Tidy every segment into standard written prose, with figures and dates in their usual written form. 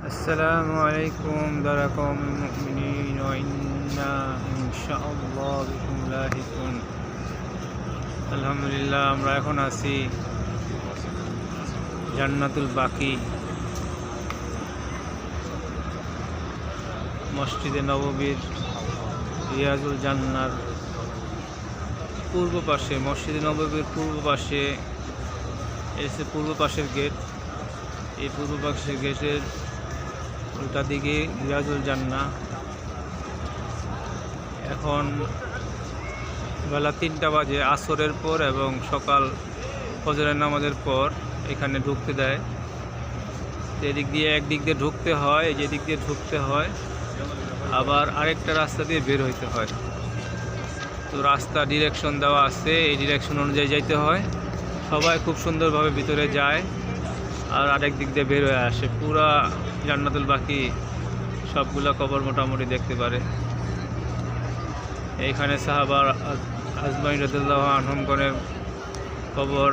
السلام عليكم دار قوم المؤمنين وإنا إن شاء الله بكم لاحقون আলহামদুলিল্লাহ আমরা এখন আছি জান্নাতুল বাকি মসজিদে নববীর রিয়াজুল জান্নার পূর্ব পাশে মসজিদে নববীর পূর্ব পাশে এসে পূর্ব পাশের গেট এই পূর্ব পাশের গেটের উল্টা দিকে রিয়াজুল জান্নাহ। এখন বেলা 3টা বাজে, আসরের পর এবং সকাল ফজরের নামাজের পর এখানে ঢুকতে দেয়। এদিক দিয়ে একদিক দিয়ে ঢুকতে হয়, যেদিক দিয়ে ঢুকতে হয় আবার আরেকটা রাস্তা দিয়ে বের হইতে হয়। তো রাস্তা ডিরেকশন দেওয়া আছে, এই ডিরেকশন অনুযায়ী যাইতে হয়। সবাই খুব সুন্দরভাবে ভিতরে যায় আর আরেক দিক দিয়ে বের হয়ে আসে। পুরা জান্নাতুল বাকি সবগুলা কবর মোটামুটি দেখতে পারে। এইখানে সাহাবা আজমাইন রাদিয়াল্লাহু আনহুমগণের কবর,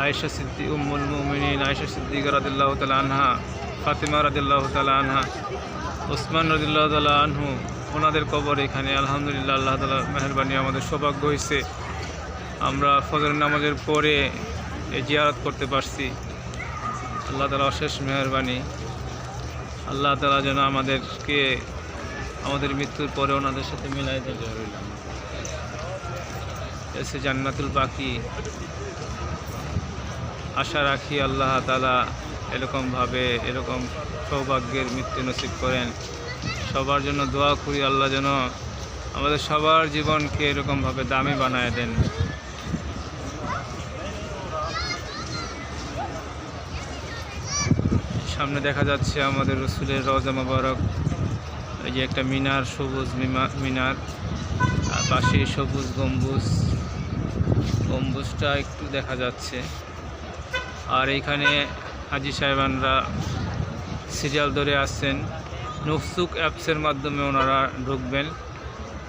আয়েশা সিদ্দিক উম্মুল মুমিনিন আয়েশা সিদ্দিকা রাদিয়াল্লাহু তাআলা আনহা, ফাতিমা রাদিয়াল্লাহু তাআলা আনহা, ওসমান রাদিয়াল্লাহু তাআলা আনহু, ওনাদের কবর এখানে। আলহামদুলিল্লাহ, আল্লাহ তাআলার মেহেরবানি, আমাদের সৌভাগ্য হয়েছে আমরা ফজরের নামাজের পরে জিয়ারত করতে পারছি। আল্লাহ তাআলা অশেষ মেহেরবানি। আল্লাহ তাআলা যেন আমাদেরকে আমাদের মৃত্যুর পরে ওনাদের সাথে মিলাই দেন। এসে জান্নাতুল বাকি আশা রাখি আল্লাহ তাআলা এরকমভাবে এরকম সৌভাগ্যের মৃত্যু নসিব করেন। সবার জন্য দোয়া করি, আল্লাহ যেন আমাদের সবার জীবনকে এরকমভাবে দামি বানায় দেন। সামনে দেখা যাচ্ছে আমাদের রসুলের রওজা মোবারক, এই যে একটা মিনার, সবুজ মিনার, আর পাশে সবুজ গম্বুজটা একটু দেখা যাচ্ছে। আর এইখানে হাজি সাহেবানরা সিরিয়াল ধরে আসছেন। নুসুক অ্যাপসের মাধ্যমে ওনারা ঢুকবেন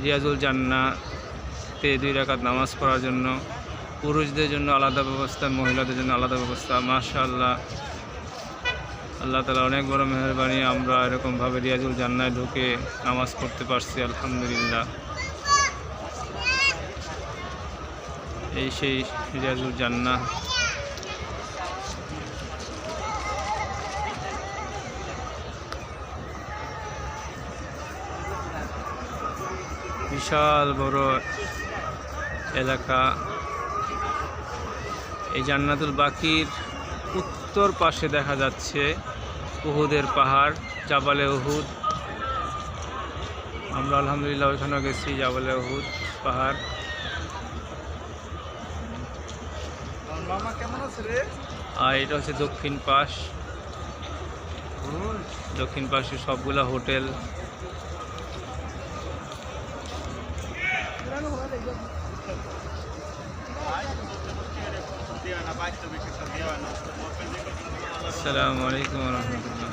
রিয়াজুল জান্নাতে 2 রাকাত নামাজ পড়ার জন্য। পুরুষদের জন্য আলাদা ব্যবস্থা, মহিলাদের জন্য আলাদা ব্যবস্থা। মাশাআল্লাহ, আল্লাহ তাআলা অনেক বড় মেহেরবানি, আমরা এরকমভাবে রিয়াজুল জান্নায় ঢুকে নামাজ পড়তে পারছি। আলহামদুলিল্লাহ, এই সেই রিয়াজুল জান্নাহ। বিশাল বড় এলাকা। এই জান্নাতুল বাকির উত্তর পাশে দেখা যাচ্ছে উহুদের পাহাড়, জাবালে উহুদ। আমরা আলহামদুলিল্লাহ ওইখানে গেছি, জাবালে উহুদ পাহাড়। আর এটা হচ্ছে দক্ষিণ পাশ। দক্ষিণ পাশে সবগুলা হোটেল। আসসালামু আলাইকুম ওয়া রাহমাতুল্লাহ।